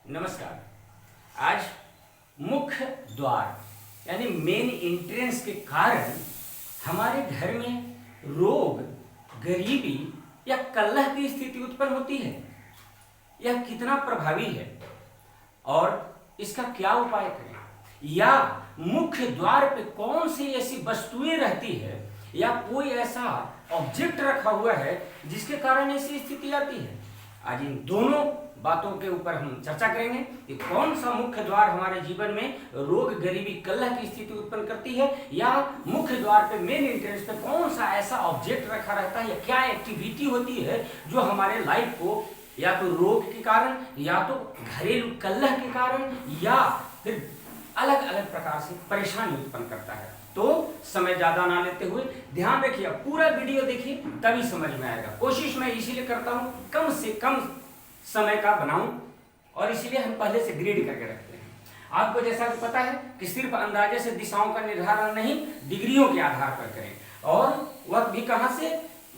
नमस्कार। आज मुख्य द्वार यानी मेन एंट्रेंस के कारण हमारे घर में रोग, गरीबी या कलह की स्थिति उत्पन्न होती है। यह कितना प्रभावी है और इसका क्या उपाय करें, या मुख्य द्वार पे कौन सी ऐसी वस्तुएं रहती है या कोई ऐसा ऑब्जेक्ट रखा हुआ है जिसके कारण ऐसी स्थिति आती है। आज इन दोनों बातों के ऊपर हम चर्चा करेंगे कि कौन सा मुख्य द्वार हमारे जीवन में रोग, गरीबी, कलह की स्थिति उत्पन्न करती है, या मुख्य द्वार पे मेन एंट्रेंस पे कौन सा ऐसा ऑब्जेक्ट रखा रहता है या क्या एक्टिविटी होती है जो हमारे लाइफ को या तो रोग के कारण या तो घरेलू कलह के कारण या फिर अलग अलग प्रकार से परेशानी उत्पन्न करता है। तो समय ज्यादा ना लेते हुए ध्यान रखिए, पूरा वीडियो देखिए तभी समझ में आएगा। कोशिश मैं इसीलिए करता हूं कम से कम समय का बनाऊं और इसीलिए हम पहले से ग्रेड करके रखते हैं। आपको जैसा कि पता है कि सिर्फ अंदाजे से दिशाओं का निर्धारण नहीं, डिग्रियों के आधार पर करें, और वह भी कहां से,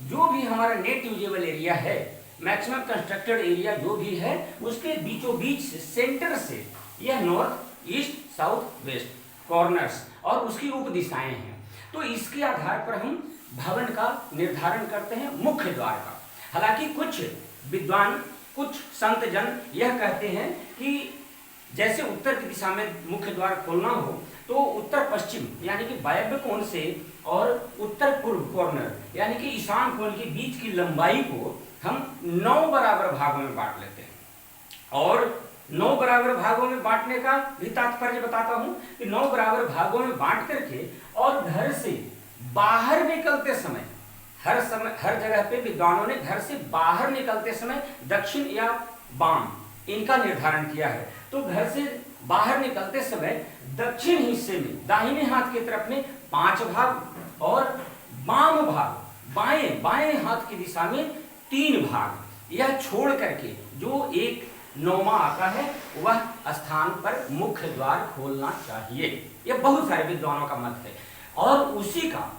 जो भी हमारा नेट यूजेबल एरिया है, मैक्सिमम कंस्ट्रक्टेड एरिया जो भी है, उसके बीचों बीच सेंटर से यह north, east, south, west corners और उसकी उप दिशाएं हैं। तो इसके आधार पर हम भवन का निर्धारण करते हैं, मुख्य द्वार का। हालांकि कुछ विद्वान, कुछ संत जन यह कहते हैं कि जैसे उत्तर की दिशा में मुख्य द्वार खोलना हो तो उत्तर पश्चिम यानी कि वायव्य कोण से और उत्तर पूर्व कॉर्नर यानी कि ईशान कोण के बीच की लंबाई को हम 9 बराबर भागों में बांट लेते हैं। और 9 बराबर भागों में बांटने का भी तात्पर्य बताता हूं कि 9 बराबर भागों में बांट करके और घर से बाहर निकलते समय, हर जगह पे विद्वानों ने घर से बाहर निकलते समय दक्षिण या वाम इनका निर्धारण किया है। तो घर से बाहर निकलते समय दक्षिण हिस्से में दाहिने हाथ की तरफ में 5 भाग और वाम भाग बाएं हाथ की दिशा में 3 भाग, यह छोड़ करके जो एक 9वां आता है वह स्थान पर मुख्य द्वार खोलना चाहिए। यह बहुत सारे विद्वानों का मत है और उसी का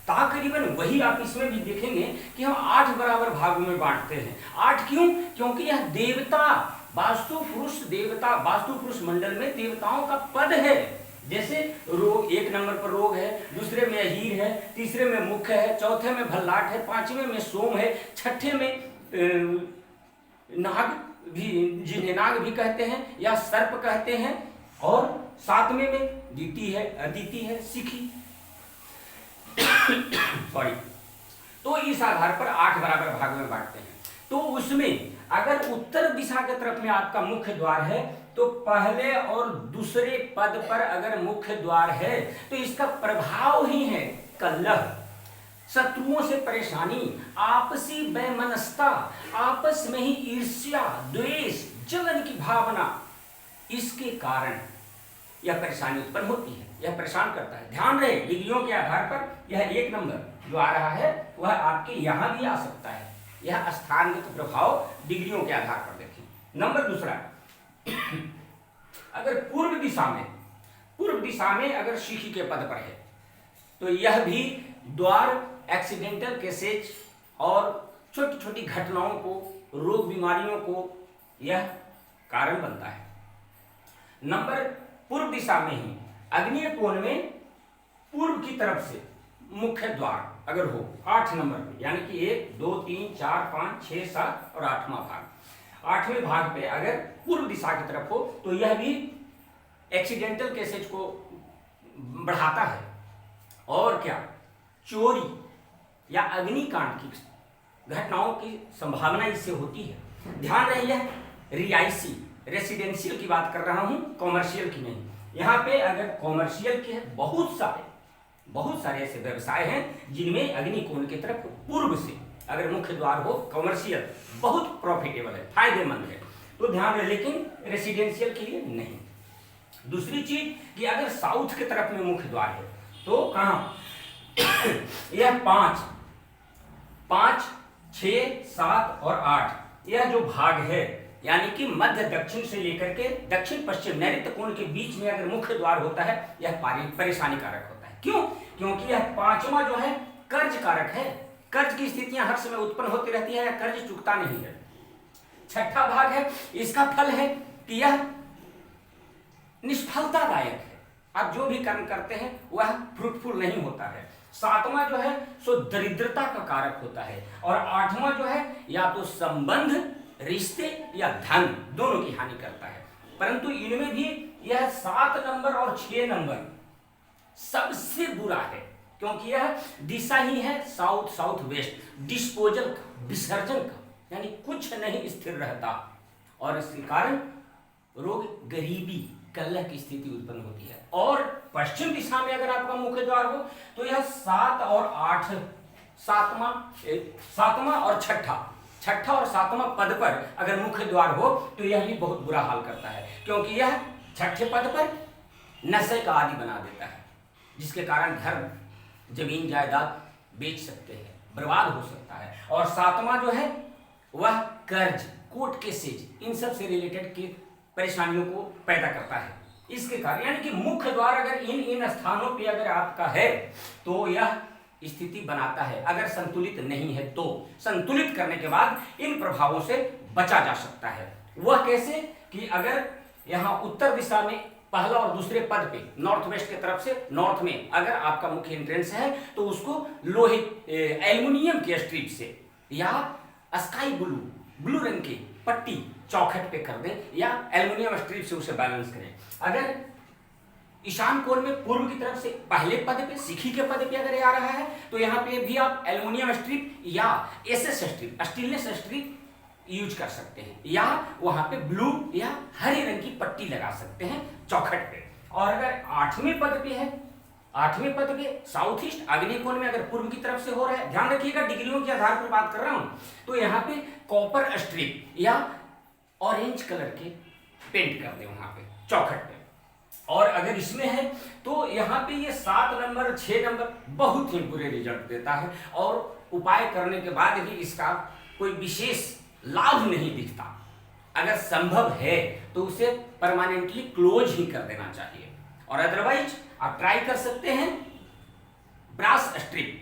तकरीबन वही आप इसमें भी देखेंगे कि हम 8 बराबर भागों में बांटते हैं। 8 क्यों? क्योंकि यह देवता, वास्तु पुरुष देवता, वास्तु पुरुष मंडल में देवताओं का पद है। जैसे रोग, 1 नंबर पर रोग है, दूसरे में हीर है, तीसरे में मुख्य है, चौथे में भल्लाट है, 5वें में सोम है, 6ठे में नाग भी, जिन्हें नाग भी कहते हैं या सर्प कहते हैं, और 7वें में दीति है, अदिति है, सिखी सॉरी। तो इस आधार पर 8 बराबर भाग में बांटते हैं। तो उसमें अगर उत्तर दिशा की तरफ में आपका मुख्य द्वार है तो पहले और दूसरे पद पर अगर मुख्य द्वार है तो इसका प्रभाव ही है कलह, शत्रुओं से परेशानी, आपसी वैमनस्यता, आपस में ही ईर्ष्या, द्वेष, जलन की भावना। इसके कारण यह परेशानी उत्पन्न होती है, यह परेशान करता है। ध्यान रहे, डिग्रियों के आधार पर यह 1 नंबर जो आ रहा है वह आपके यहां भी आ सकता है। यह स्थानगत प्रभाव डिग्रियों के आधार पर देखें। नंबर दूसरा, अगर पूर्व दिशा में अगर शिखी के पद पर है तो यह भी द्वार एक्सीडेंटल केसेज और छोटी छोटी घटनाओं को, रोग बीमारियों को यह कारण बनता है। नंबर पूर्व दिशा में ही अग्नेय कोण में पूर्व की तरफ से मुख्य द्वार अगर हो 8 नंबर पे, यानी कि 1, 2, 3, 4, 5, 6, 7 और 8वां भाग, 8वें भाग पे अगर पूर्व दिशा की तरफ हो तो यह भी एक्सीडेंटल केसेज को बढ़ाता है। और क्या, चोरी या अग्निकांड की घटनाओं की संभावना इससे होती है। ध्यान रहे, यह रिहायशी रेसिडेंशियल की बात कर रहा हूं, कॉमर्शियल की नहीं। यहाँ पे अगर कॉमर्शियल के बहुत सारे ऐसे व्यवसाय हैं जिनमें अग्निकोण की तरफ पूर्व से अगर मुख्य द्वार हो, कॉमर्शियल बहुत प्रॉफिटेबल है, फायदेमंद है, तो ध्यान रहे, लेकिन रेसिडेंशियल के लिए नहीं। दूसरी चीज कि अगर साउथ की तरफ में मुख्य द्वार है तो कहाँ यह 5, 6, 7 और 8 यह जो भाग है, यानी कि मध्य दक्षिण से लेकर के दक्षिण पश्चिम नैऋत्य कोण के बीच में अगर मुख्य द्वार होता है यह परेशानी कारक होता है। क्यों? क्योंकि यह 5वां जो है कर्ज कारक है। कर्ज की स्थितियां हर समय उत्पन्न होती रहती है या कर्ज चुकता नहीं है। 6ठा भाग है, इसका फल है कि यह निष्फलतादायक है। आप जो भी कर्म करते हैं वह फ्रूटफुल नहीं होता है। सातवां जो है सो दरिद्रता का कारक होता है, और आठवां जो है या तो संबंध, रिश्ते या धन दोनों की हानि करता है। परंतु इनमें भी यह 7 नंबर और 6 नंबर सबसे बुरा है, क्योंकि यह दिशा ही है साउथ साउथ वेस्ट, डिस्पोजल का, विसर्जन का, यानी कुछ नहीं स्थिर रहता, और इसके कारण रोग, गरीबी, कलह की स्थिति उत्पन्न होती है। और पश्चिम दिशा में अगर आपका मुख्य द्वार हो तो यह 7 और 8, सातवां और छठा और सातवां पद पर अगर मुख्य द्वार हो तो यह भी बहुत बुरा हाल करता है, क्योंकि यह छठे पद पर नशे का आदि बना देता है, जिसके कारण घर, जमीन, जायदाद बेच सकते हैं, बर्बाद हो सकता है। और सातवां जो है वह कर्ज, कोर्ट केसेज, इन सब से रिलेटेड की परेशानियों को पैदा करता है। इसके कारण यानी कि मुख्य द्वार अगर इन स्थानों पे अगर आपका है तो यह स्थिति बनाता है। अगर संतुलित नहीं है तो संतुलित करने के बाद इन प्रभावों से बचा जा सकता है। वह कैसे कि अगर यहाँ उत्तर दिशा में पहला और दूसरे पद पे नॉर्थ वेस्ट की तरफ से नॉर्थ में अगर आपका मुख्य एंट्रेंस है तो उसको लोहे, एल्युमिनियम के स्ट्रिप से या स्काई ब्लू रंग की पट्टी चौखट पे कर दें या एल्युमिनियम स्ट्रिप से उसे बैलेंस करें। अगर ईशान कोण में पूर्व की तरफ से पहले पद पे, सिखी के पद पे अगर आ रहा है तो यहाँ पे भी आप एल्युमिनियम स्ट्रिप या SS strip, stainless strip use कर सकते हैं, या वहां पे ब्लू या हरे रंग की पट्टी लगा सकते हैं चौखट पे। और अगर 8वें पद पे है, 8वें पद पे साउथ ईस्ट आग्नेय कोण में अगर पूर्व की तरफ से हो रहा है, ध्यान रखिएगा डिग्रियों के आधार पर बात कर रहा हूं, तो यहाँ पे कॉपर स्ट्रिप या ऑरेंज कलर के पेंट कर दे वहां पे चौखट पे। और अगर इसमें है तो यहाँ पे ये 7 नंबर 6 नंबर बहुत ही बुरे रिजल्ट देता है, और उपाय करने के बाद भी इसका कोई विशेष लाभ नहीं दिखता। अगर संभव है तो उसे परमानेंटली क्लोज ही कर देना चाहिए, और अदरवाइज आप ट्राई कर सकते हैं ब्रास स्ट्रिप,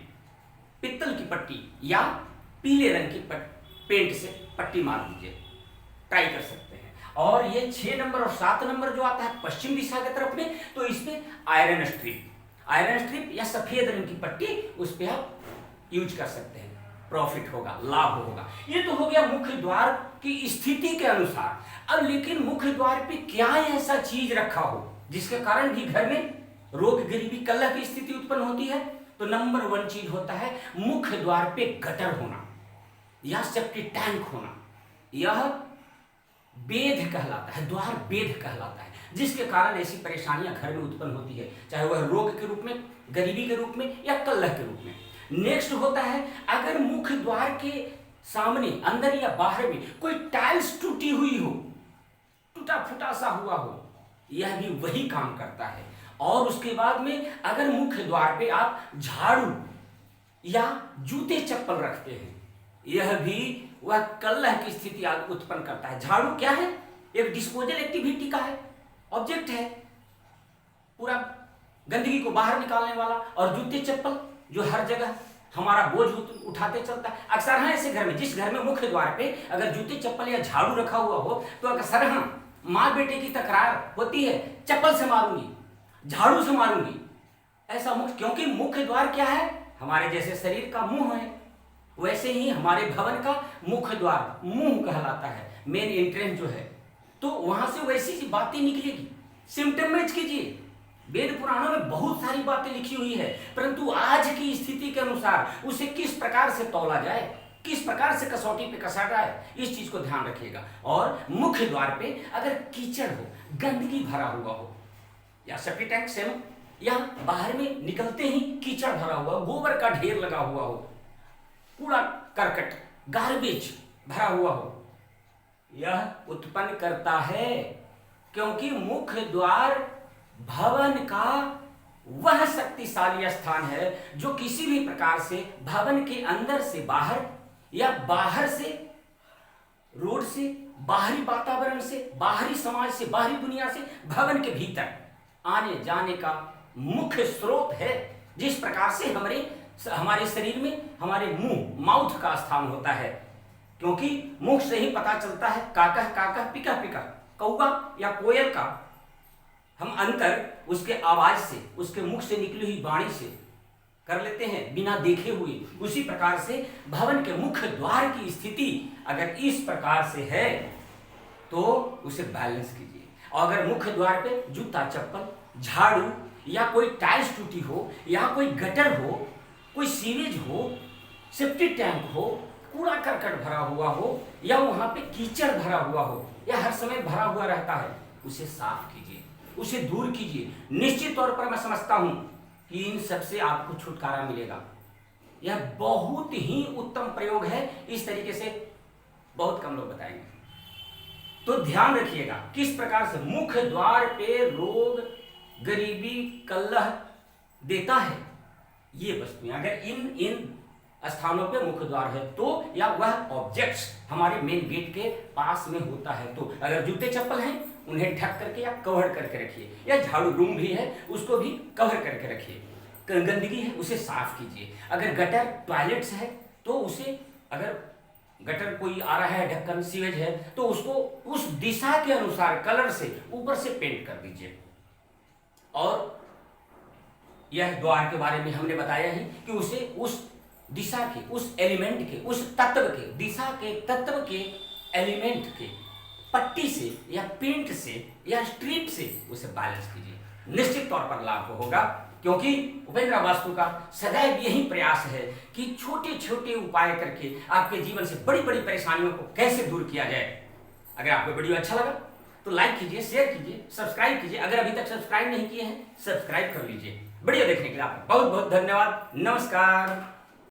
पित्तल की पट्टी या पीले रंग की पेंट से पट्टी मार दीजिए, ट्राई कर सकते हैं। और ये 6 नंबर और 7 नंबर जो आता है पश्चिम दिशा की तरफ में, तो इसमें आयरन स्ट्रिप या सफेद रंग की पट्टी उस पर आप यूज कर सकते हैं, प्रॉफिट होगा, लाभ होगा। ये तो हो गया मुख्य द्वार की स्थिति के अनुसार। अब लेकिन मुख्य द्वार पे क्या ऐसा चीज रखा हो जिसके कारण भी घर में रोग, गरीबी, कलह की स्थिति उत्पन्न होती है, तो नंबर 1 चीज होता है मुख्य द्वार पे गटर होना या सेप्टिक टैंक होना। यह वेध कहलाता है, द्वार वेध कहलाता है, जिसके कारण ऐसी परेशानियां घर में उत्पन्न होती है, चाहे वह रोग के रूप में, गरीबी के रूप में या कलह के रूप में। नेक्स्ट होता है अगर मुख्य द्वार के सामने, अंदर या बाहर में कोई टाइल्स टूटी हुई हो, टूटा फूटा सा हुआ हो, यह भी वही काम करता है। और उसके बाद में अगर मुख्य द्वार पे आप झाड़ू या जूते चप्पल रखते हैं, यह भी वह कलह की स्थिति उत्पन्न करता है। झाड़ू क्या है? एक डिस्पोजल एक्टिविटी का है, ऑब्जेक्ट है, पूरा गंदगी को बाहर निकालने वाला। और जूते चप्पल जो हर जगह हमारा बोझ उठाते चलता है। अक्सर हाँ ऐसे घर में, जिस घर में मुख्य द्वार पे अगर जूते चप्पल या झाड़ू रखा हुआ हो तो अक्सर हाँ माँ बेटे की तकरार होती है, चप्पल से मारूंगी, झाड़ू से मारूंगी, ऐसा मुख्य, क्योंकि मुख्य द्वार क्या है? हमारे जैसे शरीर का मुंह है, वैसे ही हमारे भवन का मुख्य द्वार मुंह कहलाता है, मेन एंट्रेंस जो है। तो वहां से वैसी सी बातें निकलेगी। सिम्टम मैच कीजिए, वेद पुराणों में बहुत सारी बातें लिखी हुई है, परंतु आज की स्थिति के अनुसार उसे किस प्रकार से तौला जाए, किस प्रकार से कसौटी पे कसा जाए, इस चीज को ध्यान रखिएगा। और मुख्य द्वार पे अगर कीचड़ हो, गंदगी भरा हुआ हो, या सेप्टिक टैंक से हो, या बाहर में निकलते ही कीचड़ भरा हुआ, गोबर का ढेर लगा हुआ हो, कूड़ा करकट, गार्बेज भरा हुआ हो, यह उत्पन्न करता है। क्योंकि मुख्य द्वार भवन का वह शक्तिशाली स्थान है जो किसी भी प्रकार से भवन के अंदर से बाहर या बाहर से रोड से, बाहरी वातावरण से, बाहरी समाज से, बाहरी दुनिया से भवन के भीतर आने जाने का मुख्य स्रोत है। जिस प्रकार से हमारे शरीर में हमारे मुंह, माउथ का स्थान होता है, क्योंकि मुख से ही पता चलता है काकह काकह, पिका पिका, कौवा या कोयल का हम अंतर उसके आवाज से, उसके मुख से निकली हुई वाणी से कर लेते हैं बिना देखे हुए। उसी प्रकार से भवन के मुख्य द्वार की स्थिति अगर इस प्रकार से है तो उसे बैलेंस कीजिए। और अगर मुख्य द्वार पे जूता चप्पल, झाड़ू या कोई टाइल्स टूटी हो या कोई गटर हो, कोई सीवेज हो, सेप्टी टैंक हो, कूड़ा करकट भरा हुआ हो या वहां पे कीचड़ भरा हुआ हो या हर समय भरा हुआ रहता है, उसे साफ कीजिए, उसे दूर कीजिए। निश्चित तौर पर मैं समझता हूं कि इन सबसे आपको छुटकारा मिलेगा। यह बहुत ही उत्तम प्रयोग है, इस तरीके से बहुत कम लोग बताएंगे। तो ध्यान रखिएगा किस प्रकार से मुख्य द्वार पे रोग, गरीबी, कलह देता है ये वस्तुएं। अगर इन स्थानों पे मुख्य द्वार है तो, या वह ऑब्जेक्ट्स हमारे मेन गेट के पास में होता है तो, अगर जूते चप्पल हैं उन्हें ढक करके या कवर करके रखिए, या झाड़ू रूम भी है उसको भी कवर करके रखिए। गंदगी है उसे साफ कीजिए। अगर गटर टॉयलेट्स है तो उसे, अगर गटर कोई आ रहा है, ढक्कन सीवेज है तो उसको उस दिशा के अनुसार कलर से ऊपर से पेंट कर दीजिए। और यह द्वार के बारे में हमने बताया ही कि उसे उस दिशा के, उस एलिमेंट के, उस तत्व के, दिशा के तत्व के एलिमेंट के पट्टी से या पेंट से या स्ट्रिप से उसे बैलेंस कीजिए। निश्चित तौर पर लाभ होगा, क्योंकि उपेंद्र वास्तु का सदैव यही प्रयास है कि छोटे छोटे उपाय करके आपके जीवन से बड़ी बड़ी परेशानियों को कैसे दूर किया जाए। अगर आपको वीडियो अच्छा लगा तो लाइक कीजिए, शेयर कीजिए, सब्सक्राइब कीजिए। अगर अभी तक सब्सक्राइब नहीं किए हैं, सब्सक्राइब कर लीजिए। वीडियो देखने के लिए आपका बहुत बहुत धन्यवाद। नमस्कार।